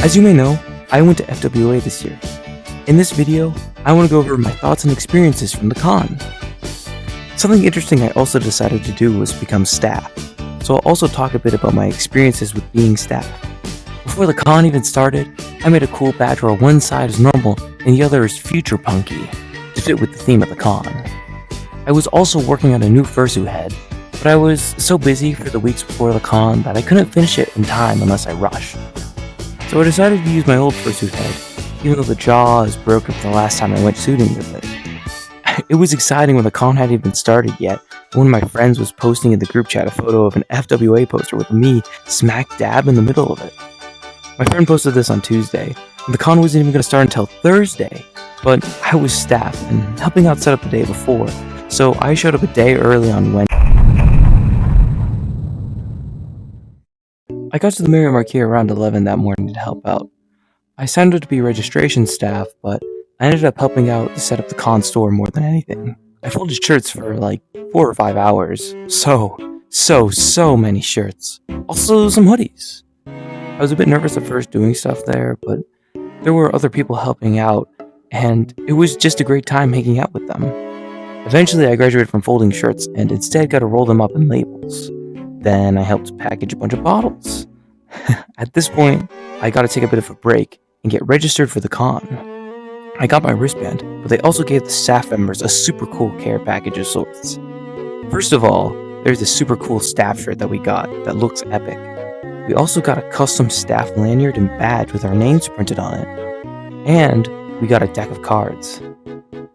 As you may know, I went to FWA this year. In this video, I want to go over my thoughts and experiences from the con. Something interesting I also decided to do was become staff, so I'll also talk a bit about my experiences with being staff. Before the con even started, I made a cool badge where one side is normal and the other is future punky, to fit with the theme of the con. I was also working on a new fursuit head, but I was so busy for the weeks before the con that I couldn't finish it in time unless I rushed. So I decided to use my old fursuit head, even though the jaw is broken from the last time I went shooting with it. It was exciting when the con hadn't even started yet. One of my friends was posting in the group chat a photo of an FWA poster with me smack dab in the middle of it. My friend posted this on Tuesday, and the con wasn't even going to start until Thursday, but I was staff and helping out set up the day before, so I showed up a day early on Wednesday. I got to the Marriott Marquis around 11 that morning to help out. I signed up to be registration staff, but I ended up helping out to set up the con store more than anything. I folded shirts for like 4 or 5 hours. So many shirts. Also some hoodies. I was a bit nervous at first doing stuff there, but there were other people helping out, and it was just a great time hanging out with them. Eventually I graduated from folding shirts and instead got to roll them up in labels. Then I helped package a bunch of bottles. At this point, I got to take a bit of a break and get registered for the con. I got my wristband, but they also gave the staff members a super cool care package of sorts. First of all, there's this super cool staff shirt that we got that looks epic. We also got a custom staff lanyard and badge with our names printed on it. And we got a deck of cards.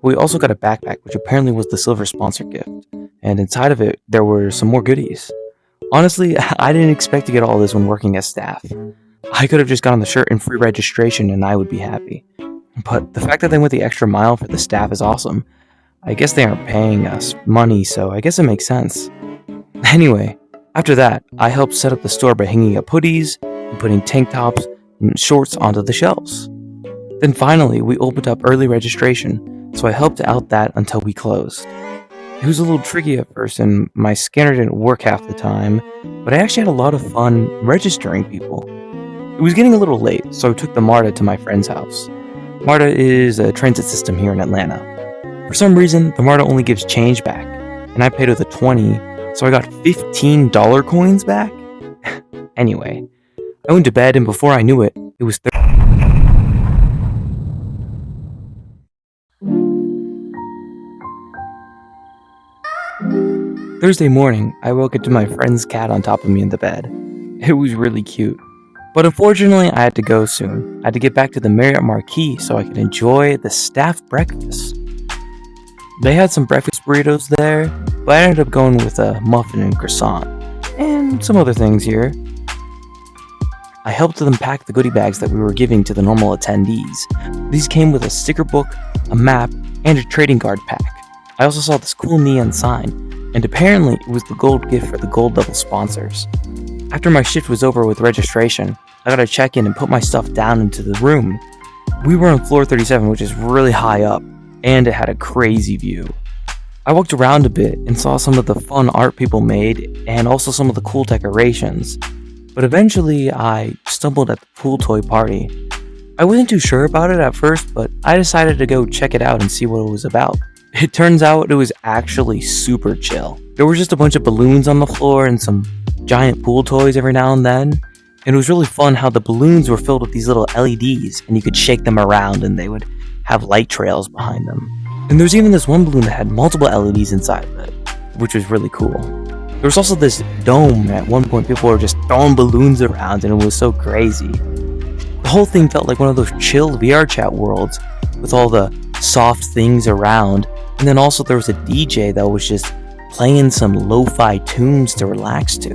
We also got a backpack, which apparently was the silver sponsor gift. And inside of it, there were some more goodies. Honestly, I didn't expect to get all this when working as staff. I could have just gotten the shirt and free registration and I would be happy. But the fact that they went the extra mile for the staff is awesome. I guess they aren't paying us money, so I guess it makes sense. Anyway, after that, I helped set up the store by hanging up hoodies and putting tank tops and shorts onto the shelves. Then finally, we opened up early registration, so I helped out that until we closed. It was a little tricky at first and my scanner didn't work half the time, but I actually had a lot of fun registering people. It was getting a little late, so I took the MARTA to my friend's house. MARTA is a transit system here in Atlanta. For some reason, the MARTA only gives change back, and I paid with a 20, so I got $15 coins back? Anyway, I went to bed and before I knew it, it was Thursday morning, I woke up to my friend's cat on top of me in the bed. It was really cute. But unfortunately, I had to go soon. I had to get back to the Marriott Marquis so I could enjoy the staff breakfast. They had some breakfast burritos there, but I ended up going with a muffin and croissant, and some other things here. I helped them pack the goodie bags that we were giving to the normal attendees. These came with a sticker book, a map, and a trading card pack. I also saw this cool neon sign, and apparently it was the gold gift for the gold level sponsors. After my shift was over with registration, I got to check in and put my stuff down into the room. We were on floor 37, which is really high up, and it had a crazy view. I walked around a bit and saw some of the fun art people made, and also some of the cool decorations. But eventually, I stumbled at the pool toy party. I wasn't too sure about it at first, but I decided to go check it out and see what it was about. It turns out it was actually super chill. There was just a bunch of balloons on the floor and some giant pool toys every now and then. And it was really fun how the balloons were filled with these little LEDs and you could shake them around and they would have light trails behind them. And there was even this one balloon that had multiple LEDs inside of it, which was really cool. There was also this dome. At one point people were just throwing balloons around and it was so crazy. The whole thing felt like one of those chill VR chat worlds with all the soft things around. And then also there was a DJ that was just playing some lo-fi tunes to relax to.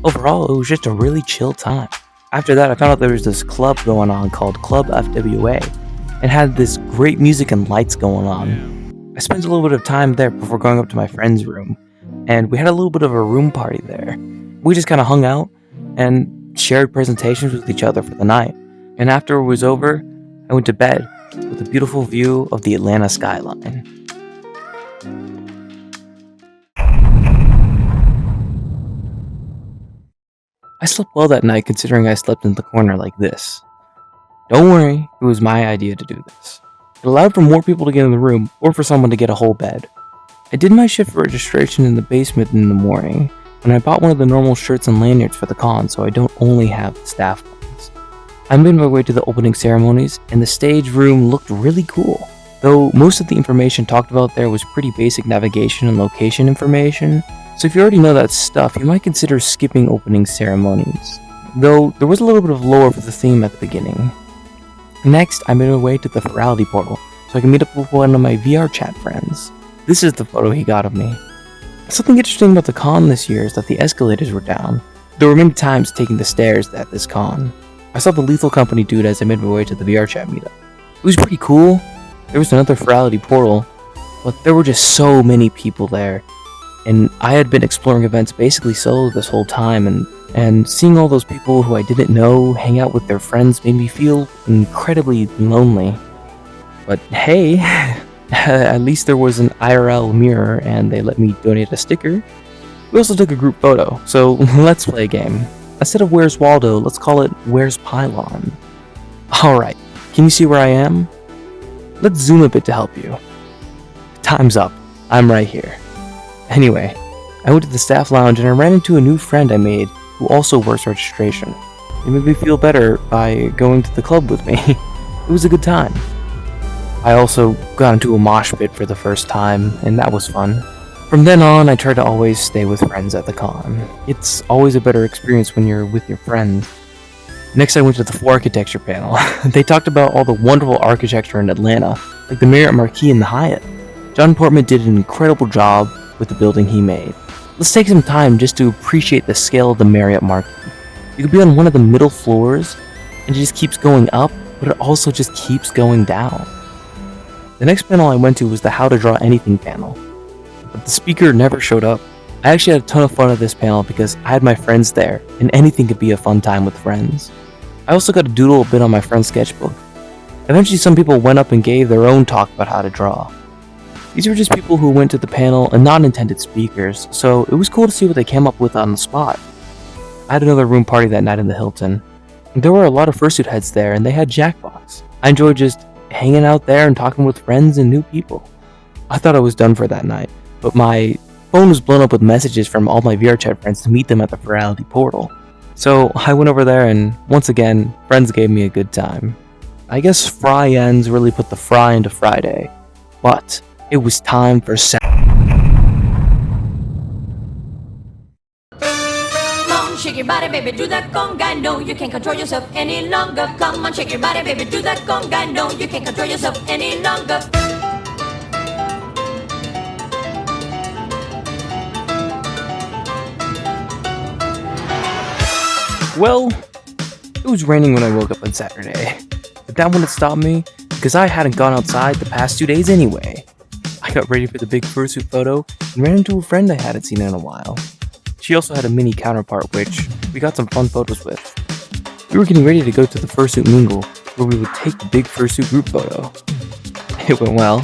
Overall, it was just a really chill time. After that, I found out there was this club going on called Club FWA. It had this great music and lights going on. I spent a little bit of time there before going up to my friend's room, and we had a little bit of a room party there. We just kind of hung out and shared presentations with each other for the night. And after it was over, I went to bed with a beautiful view of the Atlanta skyline. I slept well that night considering I slept in the corner like this. Don't worry, it was my idea to do this. It allowed for more people to get in the room, or for someone to get a whole bed. I did my shift registration in the basement in the morning, and I bought one of the normal shirts and lanyards for the con so I don't only have the staff ones. I made my way to the opening ceremonies, and the stage room looked really cool. Though most of the information talked about there was pretty basic navigation and location information, so if you already know that stuff, you might consider skipping opening ceremonies. Though there was a little bit of lore for the theme at the beginning. Next, I made my way to the Virality portal, so I can meet up with one of my VR chat friends. This is the photo he got of me. Something interesting about the con this year is that the escalators were down. There were many times taking the stairs at this con. I saw the Lethal Company dude as I made my way to the VR chat meetup. It was pretty cool. There was another Virality portal, but there were just so many people there. And I had been exploring events basically solo this whole time, and seeing all those people who I didn't know hang out with their friends made me feel incredibly lonely. But hey, at least there was an IRL mirror and they let me donate a sticker. We also took a group photo, so let's play a game. Instead of Where's Waldo, let's call it Where's Pylon. Alright, can you see where I am? Let's zoom a bit to help you. Time's up. I'm right here. Anyway, I went to the staff lounge and I ran into a new friend I made who also works registration. It made me feel better by going to the club with me. It was a good time. I also got into a mosh pit for the first time, and that was fun. From then on, I try to always stay with friends at the con. It's always a better experience when you're with your friends. Next, I went to the Floor Architecture panel. They talked about all the wonderful architecture in Atlanta, like the Marriott Marquis and the Hyatt. John Portman did an incredible job with the building he made. Let's take some time just to appreciate the scale of the Marriott Marquis. You could be on one of the middle floors, and it just keeps going up, but it also just keeps going down. The next panel I went to was the How to Draw Anything panel, but the speaker never showed up. I actually had a ton of fun at this panel because I had my friends there, and anything could be a fun time with friends. I also got to doodle a bit on my friend's sketchbook. Eventually some people went up and gave their own talk about how to draw. These were just people who went to the panel and not intended speakers, so it was cool to see what they came up with on the spot. I had another room party that night in the Hilton. There were a lot of fursuit heads there, and they had Jackbox. I enjoyed just hanging out there and talking with friends and new people. I thought I was done for that night, but my phone was blown up with messages from all my VR chat friends to meet them at the Virality portal. So I went over there, and once again, friends gave me a good time. I guess Fry Ends really put the fry into Friday, but it was time for Shake your body, baby, do that conga. No, you can't control yourself any longer. Come on, shake your body, baby, do that conga. No, you can't control yourself any longer. Well, it was raining when I woke up on Saturday, but that wouldn't stop me because I hadn't gone outside the past 2 days anyway. I got ready for the big fursuit photo and ran into a friend I hadn't seen in a while. She also had a mini counterpart, which we got some fun photos with. We were getting ready to go to the fursuit mingle, where we would take the big fursuit group photo. It went well.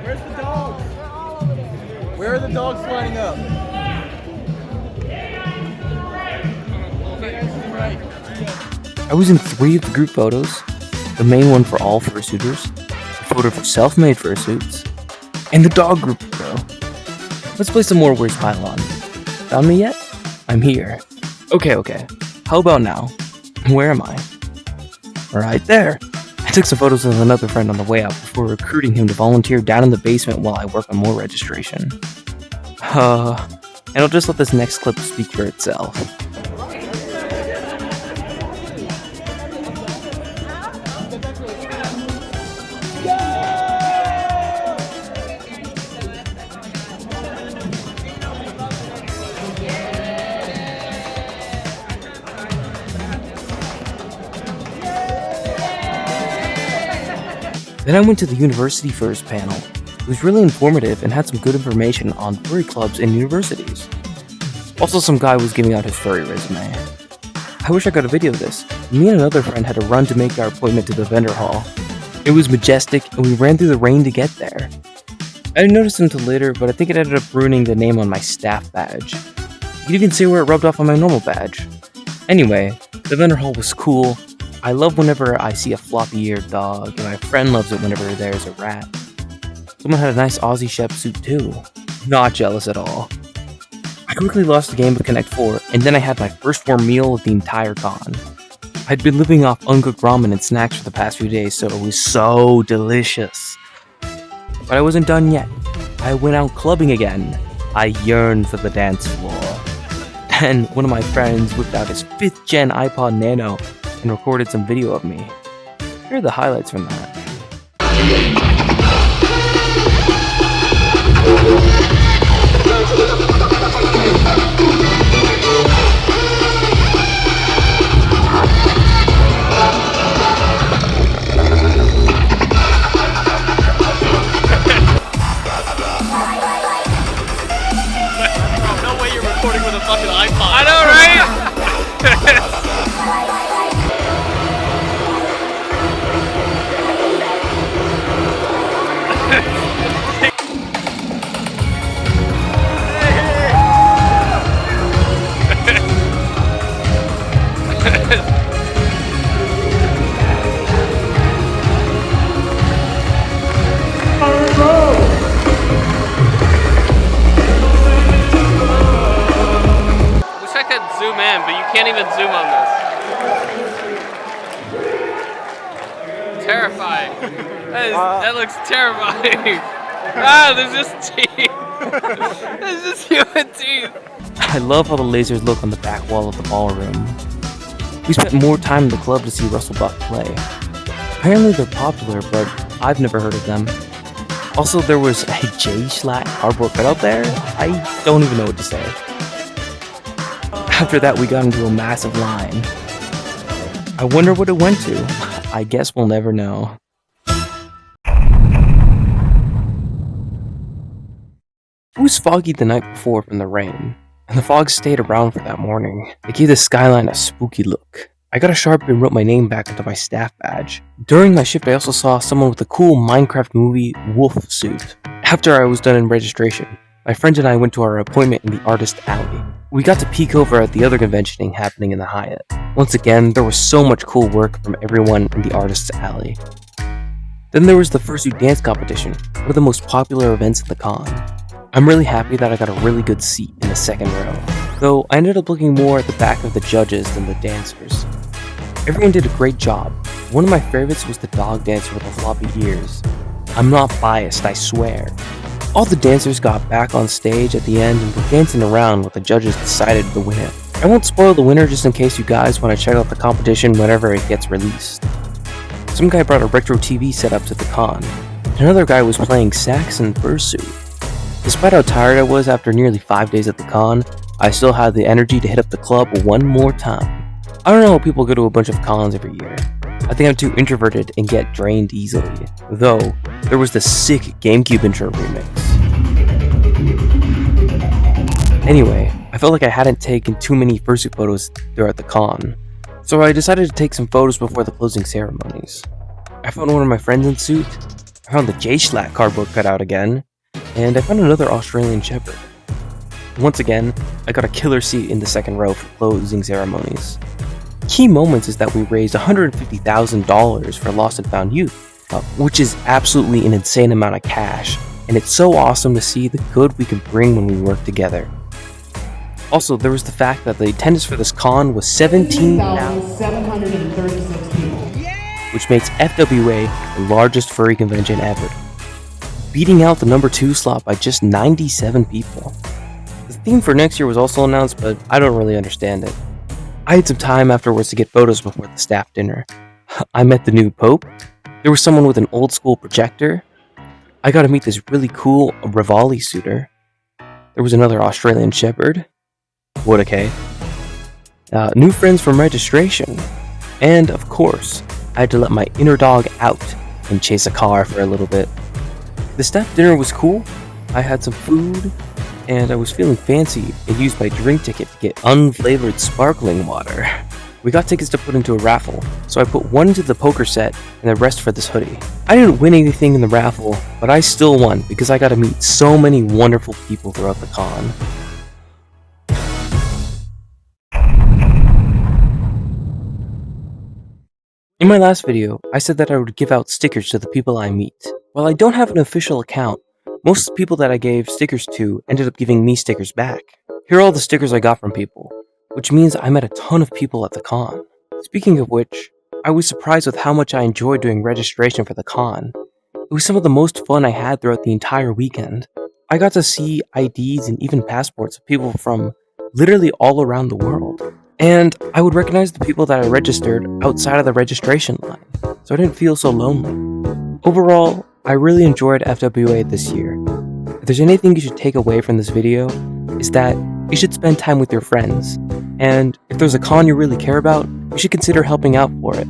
Where's the dogs? Where are the dogs lining up? I was in 3 of the group photos, the main one for all fursuiters, the photo for self-made fursuits, and the dog group photo. Let's play some more Where's Pylon. Found me yet? I'm here. Okay. How about now? Where am I? Right there. I took some photos with another friend on the way out before recruiting him to volunteer down in the basement while I work on more registration. And I'll just let this next clip speak for itself. Then I went to the University First panel. It was really informative and had some good information on furry clubs and universities. Also, some guy was giving out his furry resume. I wish I got a video of this. Me and another friend had to run to make our appointment to the vendor hall. It was majestic, and we ran through the rain to get there. I didn't notice it until later, but I think it ended up ruining the name on my staff badge. could even see where it rubbed off on my normal badge. Anyway, the vendor hall was cool. I love whenever I see a floppy-eared dog, and my friend loves it whenever there's a rat. Someone had a nice Aussie Shep suit too. Not jealous at all. I quickly lost the game of Connect 4, and then I had my first warm meal of the entire con. I'd been living off uncooked ramen and snacks for the past few days, so it was so delicious. But I wasn't done yet. I went out clubbing again. I yearned for the dance floor. Then one of my friends whipped out his 5th gen iPod Nano and recorded some video of me. Here are the highlights from that. No way you're recording with a fucking iPod. I know, right? Wish I could zoom in, but you can't even zoom on this. Terrifying. That looks terrifying. Ah, there's just teeth. There's just human teeth. I love how the lasers look on the back wall of the ballroom. We spent more time in the club to see Russell Buck play. Apparently they're popular, but I've never heard of them. Also, there was a J-Schlatt cardboard cutout there. I don't even know what to say. After that, we got into a massive line. I wonder what it went to. I guess we'll never know. It was foggy the night before from the rain, and the fog stayed around for that morning. It gave the skyline a spooky look. I got a Sharpie and wrote my name back onto my staff badge. During my shift, I also saw someone with a cool Minecraft movie wolf suit. After I was done in registration, my friend and I went to our appointment in the Artist Alley. We got to peek over at the other conventioning happening in the Hyatt. Once again, there was so much cool work from everyone in the Artist Alley. Then there was the Fursuit Dance Competition, one of the most popular events at the con. I'm really happy that I got a really good seat in the second row, though I ended up looking more at the back of the judges than the dancers. Everyone did a great job. One of my favorites was the dog dancer with the floppy ears. I'm not biased, I swear. All the dancers got back on stage at the end and were dancing around while the judges decided the winner. I won't spoil the winner just in case you guys want to check out the competition whenever it gets released. Some guy brought a retro TV setup to the con. Another guy was playing sax and fursuit. Despite how tired I was after nearly 5 days at the con, I still had the energy to hit up the club one more time. I don't know how people go to a bunch of cons every year. I think I'm too introverted and get drained easily. Though, there was the sick GameCube intro remix. Anyway, I felt like I hadn't taken too many fursuit photos throughout the con, so I decided to take some photos before the closing ceremonies. I found one of my friends in suit, I found the J-Schlatt cardboard cutout again, and I found another Australian Shepherd. Once again, I got a killer seat in the second row for closing ceremonies. Key moments is that we raised $150,000 for Lost and Found Youth, which is absolutely an insane amount of cash, and it's so awesome to see the good we can bring when we work together. Also, there was the fact that the attendance for this con was 17,736 people, which makes FWA the largest furry convention ever, beating out the number 2 slot by just 97 people. The theme for next year was also announced, but I don't really understand it. I had some time afterwards to get photos before the staff dinner. I met the new Pope. There was someone with an old school projector. I got to meet this really cool Rivali suitor. There was another Australian Shepherd. What a K. New friends from registration. And of course, I had to let my inner dog out and chase a car for a little bit. The staff dinner was cool. I had some food, and I was feeling fancy and used my drink ticket to get unflavored sparkling water. We got tickets to put into a raffle, so I put one into the poker set and the rest for this hoodie. I didn't win anything in the raffle, but I still won because I got to meet so many wonderful people throughout the con. In my last video, I said that I would give out stickers to the people I meet. While I don't have an official account, most people that I gave stickers to ended up giving me stickers back. Here are all the stickers I got from people, which means I met a ton of people at the con. Speaking of which, I was surprised with how much I enjoyed doing registration for the con. It was some of the most fun I had throughout the entire weekend. I got to see IDs and even passports of people from literally all around the world. And I would recognize the people that I registered outside of the registration line, so I didn't feel so lonely. Overall, I really enjoyed FWA this year. If there's anything you should take away from this video, is that you should spend time with your friends, and if there's a con you really care about, you should consider helping out for it.